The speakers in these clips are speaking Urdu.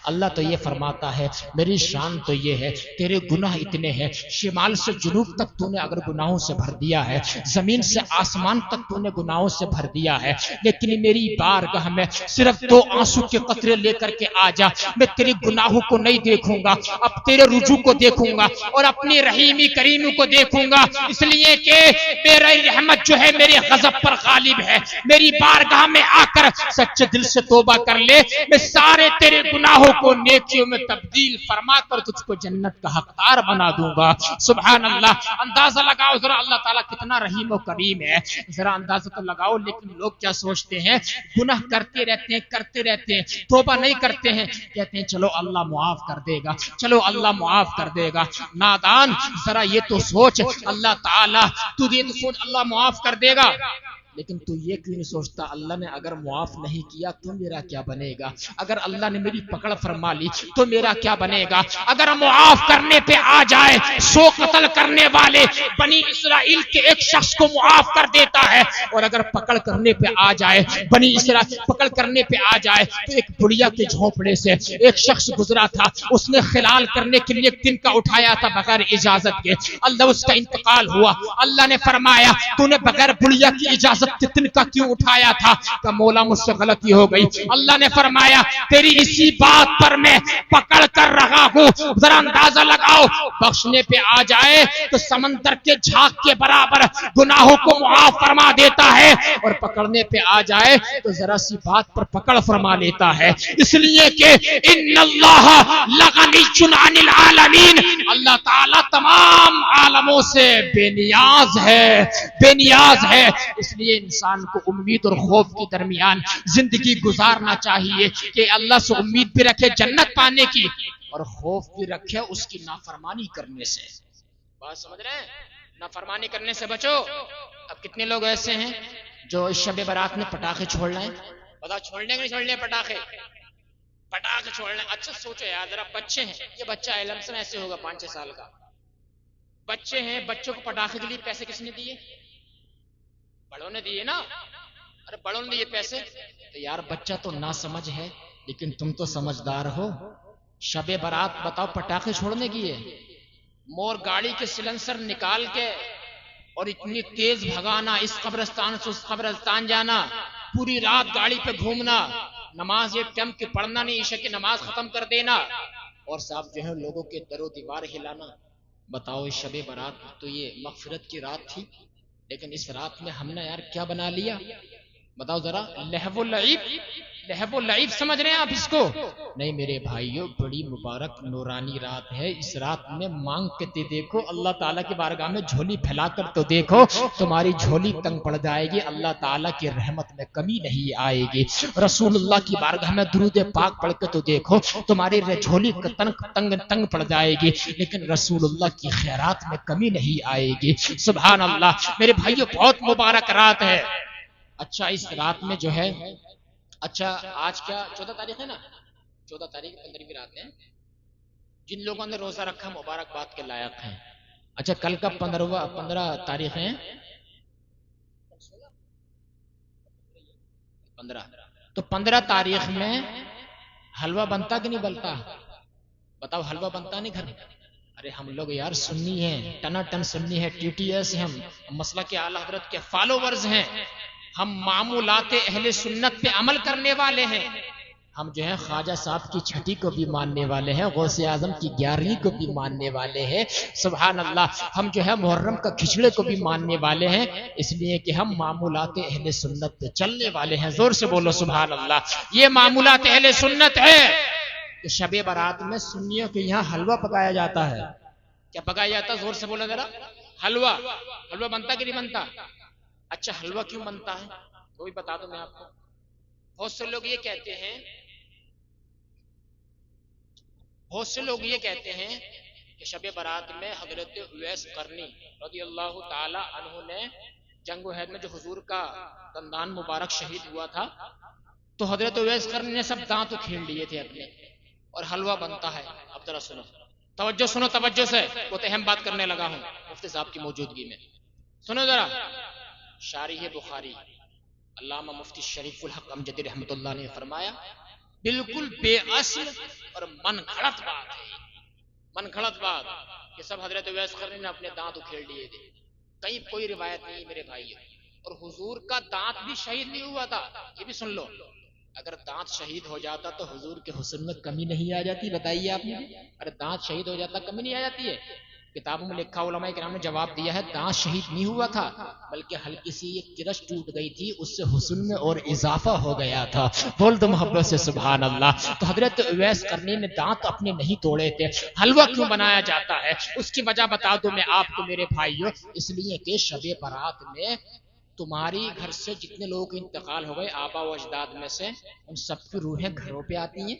اللہ تو یہ فرماتا ہے میری شان تو یہ ہے تیرے گناہ اتنے ہیں، شمال سے جنوب تک تو نے اگر گناہوں سے بھر دیا ہے، زمین سے آسمان تک تو نے گناہوں سے بھر دیا ہے، لیکن میری بارگاہ میں صرف 2 آنسو کے قطرے لے کر کے آ جا، میں تیرے گناہوں کو نہیں دیکھوں گا، اب تیرے رجوع کو دیکھوں گا اور اپنی رحیمی کریمی کو دیکھوں گا، اس لیے کہ میری رحمت جو ہے میرے غضب پر غالب ہے۔ میری بارگاہ میں آ کر سچے دل سے توبہ کر لے، میں سارے تیرے گناہوں کو نیکیوں میں تبدیل فرما کر تجھ کو جنت کا حقدار بنا دوں گا۔ سبحان اللہ، اندازہ لگاؤ ذرا اللہ تعالیٰ کتنا رحیم و کریم ہے، ذرا اندازہ تو لگاؤ۔ لیکن لوگ کیا سوچتے ہیں، گناہ کرتے رہتے ہیں، توبہ نہیں کرتے ہیں، کہتے ہیں چلو اللہ معاف کر دے گا، چلو اللہ معاف کر دے گا۔ نادان، ذرا یہ تو سوچ اللہ تعالیٰ، تو یہ تو سوچ اللہ معاف کر دے گا، لیکن تو یہ کیوں نہیں سوچتا اللہ نے اگر معاف نہیں کیا تو میرا کیا بنے گا؟ اگر اللہ نے میری پکڑ فرما لی تو میرا کیا بنے گا؟ اگر معاف کرنے پہ آ جائے، 100 قتل کرنے والے بنی اسرائیل کے ایک شخص کو معاف کر دیتا ہے، اور اگر پکڑ کرنے پہ آ جائے، بنی اسرائیل پکڑ کرنے پہ آ جائے تو ایک بڑھیا کے جھونپڑے سے ایک شخص گزرا تھا، اس نے خلال کرنے کے لیے تن کا اٹھایا تھا بغیر اجازت کے، اللہ اس کا انتقال ہوا، اللہ نے فرمایا تو نے بغیر بڑھیا کی اجازت تن کا کیوں اٹھایا تھا؟ کہ مولا مجھ سے غلطی ہو گئی۔ اللہ نے فرمایا تیری اسی بات پر میں پکڑ کر رہا ہوں، ذرا اندازہ لگاؤ، بخشنے پہ آ جائے تو سمندر کے جھاگ کے برابر گناہوں کو معاف فرما دیتا ہے، اور پکڑنے پہ آ جائے تو ذرا سی بات پر پکڑ فرما لیتا ہے، اس لیے کہ ان اللہ لغنی عن العالمین، اللہ تعالیٰ تمام عالموں سے بے نیاز ہے، بے نیاز ہے۔ اس لیے انسان کو امید اور خوف کے درمیان زندگی گزارنا چاہیے کہ اللہ سے امید بھی رکھے جنت پانے کی، اور خوف بھی رکھے اس کی نافرمانی کرنے سے۔ بات سمجھ رہے ہیں؟ نافرمانی کرنے سے بچو۔ اب کتنے لوگ ایسے ہیں جو اس شب برات میں پٹاخے چھوڑ رہے ہیں؟ بتاؤ چھوڑنے کے نہیں چھوڑنے؟ پٹاخے چھوڑنے؟ اچھا سوچو یار ذرا، بچے ہیں، یہ بچہ علم سے ایسے ہوگا 5-6 سال کا، بچے ہیں، بچوں کو پٹاخے کے لیے پیسے کس نے دیے؟ بڑوں نے دیے نا، ارے بڑوں نے دیے پیسے، تو یار بچہ تو نہ سمجھ ہے لیکن تم تو سمجھدار ہو۔ شب برات بتاؤ پٹاخے چھوڑنے کی ہے، مور گاڑی کے سلنسر نکال کے اور اتنی تیز بھگانا، اس قبرستان سے اس قبرستان جانا، پوری رات گاڑی پہ گھومنا، نماز ایک ٹائم کی پڑھنا نہیں، عشاء کی نماز ختم کر دینا، اور صاحب جو ہے لوگوں کے در و دیوار ہلانا۔ بتاؤ شب برات تو یہ مغفرت کی رات تھی، لیکن اس رات میں ہم نے یار کیا بنا لیا؟ بتاؤ ذرا، لہو و لعب سمجھ رہے ہیں آپ اس کو؟ نہیں میرے بھائیوں، بڑی مبارک نورانی رات ہے، اس رات میں مانگ کے دیکھو اللہ تعالیٰ کی بارگاہ میں، جھولی پھیلا کر تو دیکھو، تمہاری جھولی تنگ پڑ جائے گی، اللہ تعالیٰ کی رحمت میں کمی نہیں آئے گی۔ رسول اللہ کی بارگاہ میں درود پاک پڑھ کے تو دیکھو، تمہاری جھولی تنگ پڑ جائے گی، لیکن رسول اللہ کی خیرات میں کمی نہیں آئے گی۔ سبحان اللہ میرے بھائیوں، بہت مبارک رات ہے۔ اچھا اس رات میں جو ہے، اچھا آج کیا 14 تاریخ ہے نا، 14 تاریخ 15ویں رات ہے، جن لوگوں نے روزہ رکھا مبارکباد کے لائق ہیں۔ اچھا کل کا 15 تاریخ ہے، 15، تو 15 تاریخ میں حلوہ بنتا کہ نہیں بنتا؟ بتاؤ حلوہ بنتا نہیں گھر میں؟ ارے ہم لوگ یار سنی ہیں، ٹنا ٹن سنی ہے، ٹی ٹی ایس ہم مسئلہ کے اعلی حضرت کے فالوورز ہیں، ہم معمولات اہل سنت پہ عمل کرنے والے ہیں، ہم جو ہے خواجہ صاحب کی چھٹی کو بھی ماننے والے ہیں، غوث اعظم کی 11ویں کو بھی ماننے والے ہیں، سبحان اللہ، ہم جو ہے محرم کا کھچڑے کو بھی ماننے والے ہیں، اس لیے کہ ہم معمولات اہل سنت پہ چلنے والے ہیں۔ زور سے بولو سبحان اللہ، یہ معمولات اہل سنت ہے کہ شب برات میں سنیوں کے یہاں حلوہ پکایا جاتا ہے۔ کیا پکایا جاتا ہے؟ زور سے بولو ذرا، حلوہ بنتا کہ نہیں بنتا؟ اچھا حلوہ کیوں بنتا ہے وہ بھی بتا دوں میں آپ کو۔ بہت سے لوگ یہ کہتے ہیں کہ شب برات میں حضرت اویس قرنی رضی اللہ تعالی عنہ نے جنگ احد میں جو حضور کا دندان مبارک شہید ہوا تھا، تو حضرت اویس قرنی نے سب دانت کھیل لیے تھے اپنے، اور حلوہ بنتا ہے۔ اب ذرا سنو، توجہ سے، وہ تو اہم بات کرنے لگا ہوں مفتی صاحب کی موجودگی میں، سنو ذرا۔ شارح بخاری علامہ مفتی شریف الحق امجدی رحمۃ اللہ نے فرمایا، بالکل بے اصل اور من گھڑت بات ہے، من گھڑت بات کہ سب حضرت اویس قرنی نے اپنے دانت اکھیڑ لیے تھے، کہیں کوئی روایت نہیں میرے بھائی۔ اور حضور کا دانت بھی شہید نہیں ہوا تھا، یہ بھی سن لو، اگر دانت شہید ہو جاتا تو حضور کے حسن میں کمی نہیں آ جاتی؟ بتائیے آپ نے، اگر دانت شہید ہو جاتا کمی نہیں آ جاتی ہے؟ کتابوں میں لکھا، علماء کرام نے جواب دیا ہے، دانت شہید نہیں ہوا تھا بلکہ ہلکی سی ایک کرش ٹوٹ گئی تھی، اس سے حسن میں اور اضافہ ہو گیا تھا۔ بول دو محبت سے سبحان اللہ۔ تو حضرت اویس قرنی نے دانت اپنے نہیں توڑے تھے۔ حلوہ کیوں بنایا جاتا ہے اس کی وجہ بتا دو میں آپ کو میرے بھائیوں، اس لیے کہ شب برات میں تمہاری گھر سے جتنے لوگوں کے انتقال ہو گئے آبا و اجداد میں سے، ان سب کی روحیں گھروں پہ آتی ہیں،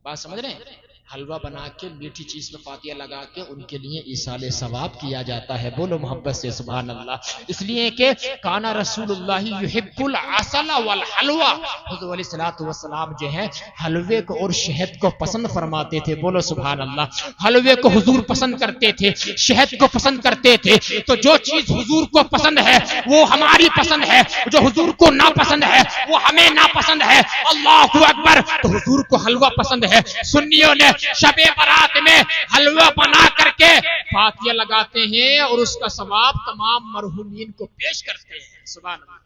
بات سمجھ رہے ہیں؟ حلوہ بنا کے میٹھی چیز میں فاتحہ لگا کے ان کے لیے ایصال ثواب کیا جاتا ہے۔ بولو محبت سے سبحان اللہ۔ اس لیے کہ کانا رسول اللہ یحب العسل والحلوہ، حضور علیہ الصلوۃ والسلام جو ہے حلوے کو اور شہد کو پسند فرماتے تھے۔ بولو سبحان اللہ۔ حلوے کو حضور پسند کرتے تھے، شہد کو پسند کرتے تھے، تو جو چیز حضور کو پسند ہے وہ ہماری پسند ہے، جو حضور کو ناپسند ہے وہ ہمیں ناپسند ہے۔ اللہ اکبر۔ تو حضور کو حلوہ پسند ہے، سنیوں نے شب برات میں حلوہ بنا کر کے فاتحہ لگاتے ہیں اور اس کا ثواب تمام مرحومین کو پیش کرتے ہیں۔ سبحان اللہ۔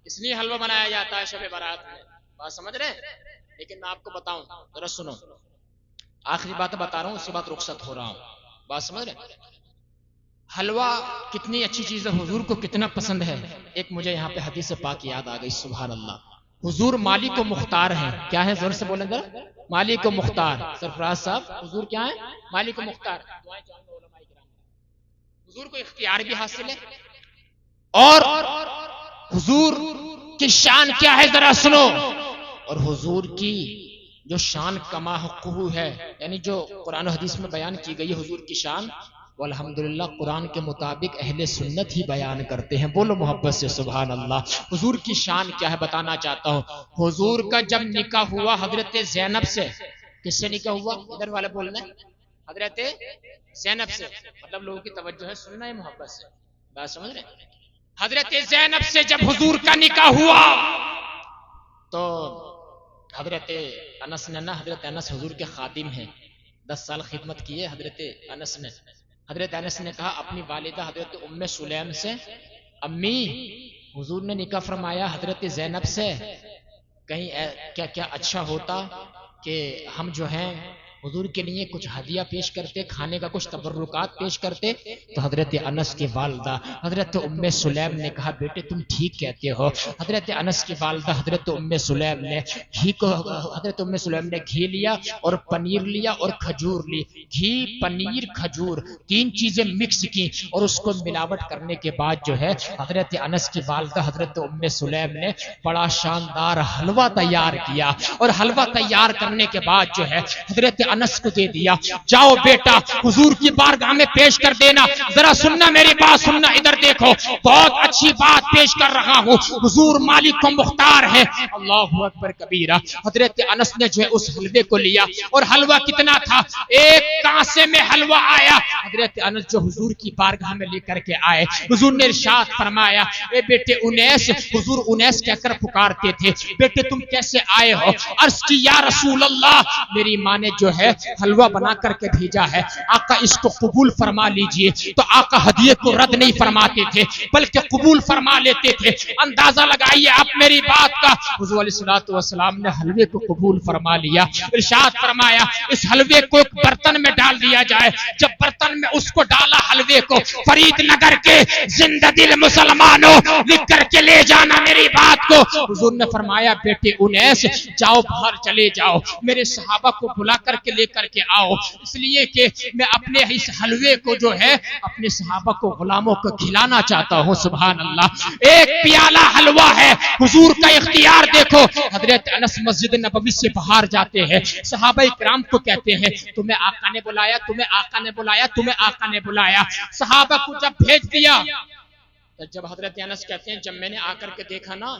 اس لیے حلوہ بنایا جاتا ہے شب برات میں، بات سمجھ رہے ہیں؟ لیکن میں آپ کو بتاؤں، ذرا سنو، آخری بات بتا رہا ہوں، اس کے بعد رخصت ہو رہا ہوں، بات سمجھ رہے ہیں؟ حلوہ کتنی اچھی چیز ہے، حضور کو کتنا پسند ہے۔ ایک مجھے یہاں پہ حدیث پاک یاد آ گئی، سبحان اللہ۔ حضور مالک و مختار ہیں، کیا ہے زور سے بولیں ذرا، مالک و مختار۔ سرفراز صاحب، حضور کیا ہے؟ مالک و مختار۔ حضور کو اختیار بھی حاصل ہے، اور حضور کی شان کیا ہے ذرا سنو، اور حضور کی جو شان کما حقہ ہے، یعنی جو قرآن و حدیث میں بیان کی گئی حضور کی شان، والحمدللہ قرآن کے مطابق اہل سنت ہی بیان کرتے ہیں۔ بولو محبت سے سبحان اللہ۔ حضور کی شان کیا ہے بتانا چاہتا ہوں۔ حضور کا جب نکاح ہوا حضرت زینب سے، کس سے نکاح ہوا؟ ادھر والے بولنا، حضرت زینب سے، مطلب لوگوں کی توجہ ہے، سننا ہے محبت سے، بات سمجھ رہے ہیں؟ حضرت زینب سے جب حضور کا نکاح ہوا تو حضرت انس نے نا، حضرت انس حضور کے خادم ہیں، 10 سال خدمت کی ہے حضرت انس نے۔ حضرت انس نے کہا اپنی والدہ حضرت ام سلیم سے، امی حضور نے نکاح فرمایا حضرت زینب سے، کہیں کیا اچھا ہوتا کہ ہم جو ہیں حضور کے لیے کچھ ہدیہ پیش کرتے، کھانے کا کچھ تبرکات پیش کرتے۔ تو حضرت انس کی والدہ حضرت ام سلیم نے کہا بیٹے تم ٹھیک کہتے ہو۔ حضرت انس کی والدہ حضرت ام سلیم نے حضرت ام سلیم نے گھی لیا اور پنیر لیا اور کھجور لی، گھی پنیر کھجور 3 چیزیں مکس کی، اور اس کو ملاوٹ کرنے کے بعد جو ہے حضرت انس کی والدہ حضرت ام سلیم نے بڑا شاندار حلوہ تیار کیا، اور حلوہ تیار کرنے کے بعد جو ہے حضرت انس کو دے دیا، جاؤ بیٹا حضور کی بارگاہ میں پیش کر دینا۔ ذرا سننا میری بات، سننا، ادھر دیکھو، بہت اچھی بات پیش کر رہا ہوں، حضور مالک و مختار ہے۔ اللہ اکبر کبیرہ۔ حضرت انس نے جو ہے اس حلوے کو لیا، اور حلوہ کتنا تھا؟ 1 کانسے میں حلوہ آیا۔ حضرت انس جو حضور کی بارگاہ میں لے کر کے آئے، حضور نے ارشاد فرمایا اے بیٹے انیس، حضور انیس کہہ کر پکارتے تھے، بیٹے تم کیسے آئے ہو؟ عرض کی یا رسول اللہ میری ماں نے جو ہے حلوہ بنا کر کے بھیجا ہے، آقا اس کو قبول فرما لیجئے۔ تو آقا ہدیے کو رد نہیں فرماتے تھے بلکہ قبول فرما لیتے تھے۔ اندازہ لگائیے آپ میری بات کا، حضور علیہ الصلوۃ والسلام نے حلوے کو قبول فرما لیا، ارشاد فرمایا اس حلوے کو ایک برتن میں ڈال دیا جائے۔ جب برتن میں اس کو ڈالا حلوے کو، فرید نگر کے زندہ دل مسلمانوں لکھ کر کے لے جانا میری بات کو۔ حضور نے فرمایا بیٹے انیس جاؤ باہر چلے جاؤ، میرے صحابہ کو بلا کر کے لے کر کے آؤ، اس لیے کہ میں اپنے اس حلوے کو جو ہے اپنے صحابہ کو غلاموں کو کھلانا چاہتا ہوں۔ سبحان اللہ۔ 1 پیالہ حلوہ ہے، حضور کا اختیار دیکھو۔ حضرت انس مسجد نبوی سے باہر جاتے ہیں، صحابہ کرام کو کہتے ہیں تمہیں آقا نے بلایا، تمہیں آقا نے بلایا، تمہیں آقا نے بلایا۔ صحابہ کو جب بھیج دیا، جب حضرت انس کہتے ہیں جب میں نے آ کر کے دیکھا نا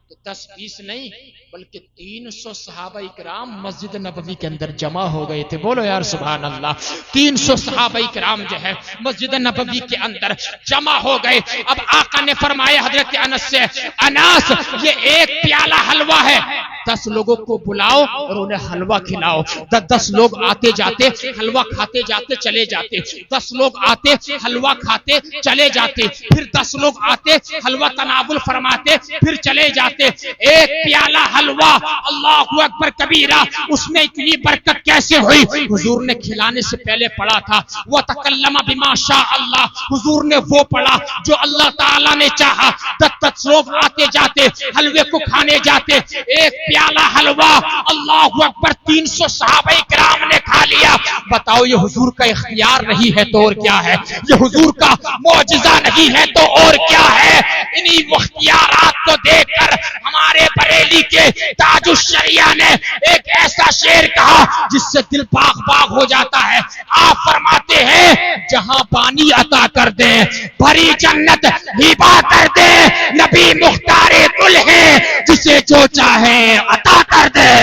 تو 10-20 نہیں بلکہ 300 صحابہ اکرام مسجد نبوی کے اندر جمع ہو گئے تھے. بولو یار سبحان اللہ. 300 صحابہ اکرام جو ہے مسجد نبوی کے اندر جمع ہو گئے. اب آقا نے فرمایا حضرت انس سے, انس یہ ایک پیالہ حلوہ ہے, 10 لوگوں کو بلاؤ اور انہیں حلوہ کھلاؤ. 10 لوگ آتے جاتے حلوہ کھاتے جاتے چلے جاتے, 10 لوگ آتے حلوہ کھاتے چلے جاتے, پھر 10 لوگ آتے حلوہ تناول فرماتے پھر چلے جاتے. ایک پیالہ حلوہ, اللہ اکبر کبیرہ, اس میں اتنی برکت کیسے ہوئی؟ حضور نے کھلانے سے پہلے پڑھا تھا وَتَكَلَّمَ بِمَا شَاءَ اللَّهُ, حضور نے وہ پڑھا جو اللہ تعالیٰ نے چاہا. 10 لوگ آتے جاتے حلوے کو کھانے جاتے, ایک پیالہ حلوہ اللہ اکبر 300 صحابہ کرام نے کھا لیا. بتاؤ یہ حضور کا اختیار نہیں ہے تو اور کیا ہے؟ یہ حضور کا معجزہ نہیں ہے تو اور کیا ہے؟ انہی اختیارات کو دیکھ کر ہمارے بریلی کے تاج الشریعہ نے ایک ایسا شعر کہا جس سے دل باغ باغ ہو جاتا ہے. آپ فرماتے ہیں جہاں پانی عطا کر دے بھری جنت ہبا کر دے, نبی مختار کل ہے جسے جو چاہے عطا کر دے.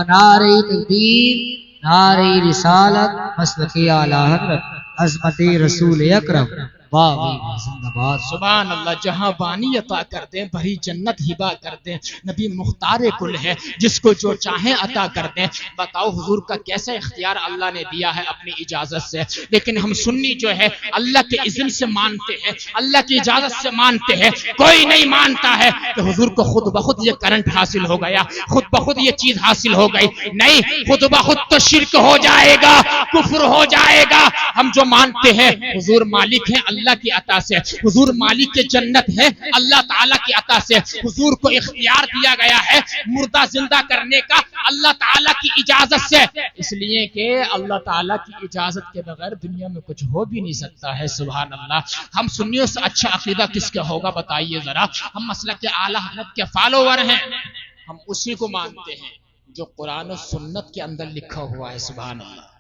نعرہ تکبیر, نعرہ رسالت, مسلک اعلی حضرت عظمت رسول اکرم, واہ زندہ باد. سبحان اللہ. جہاں بانی عطا کر دیں بھری جنت ہبا کر دیں, نبی مختار کل ہے جس کو جو چاہیں عطا کر دیں. بتاؤ حضور کا کیسا اختیار اللہ نے دیا ہے اپنی اجازت سے. لیکن ہم سنی جو ہے اللہ کے اذن سے مانتے ہیں, اللہ کی اجازت سے مانتے ہیں. کوئی نہیں مانتا ہے کہ حضور کو خود بخود یہ کرنٹ حاصل ہو گیا, خود بخود یہ چیز حاصل ہو گئی. نہیں, خود بخود تو شرک ہو جائے گا, کفر ہو جائے گا. ہم جو مانتے ہیں حضور مالک ہیں اللہ کی عطا سے, حضور مالک کے جنت ہے اللہ تعالیٰ کی عطا سے. حضور کو اختیار دیا گیا ہے مردہ زندہ کرنے کا اللہ تعالیٰ کی اجازت سے, اس لیے کہ اللہ تعالیٰ کی اجازت کے بغیر دنیا میں کچھ ہو بھی نہیں سکتا ہے. سبحان اللہ. ہم سنیوں سے اچھا عقیدہ کس کا ہوگا بتائیے ذرا. ہم مسلک اعلی حضرت کے فالوور ہیں, ہم اسی کو مانتے ہیں جو قرآن و سنت کے اندر لکھا ہوا ہے. سبحان اللہ.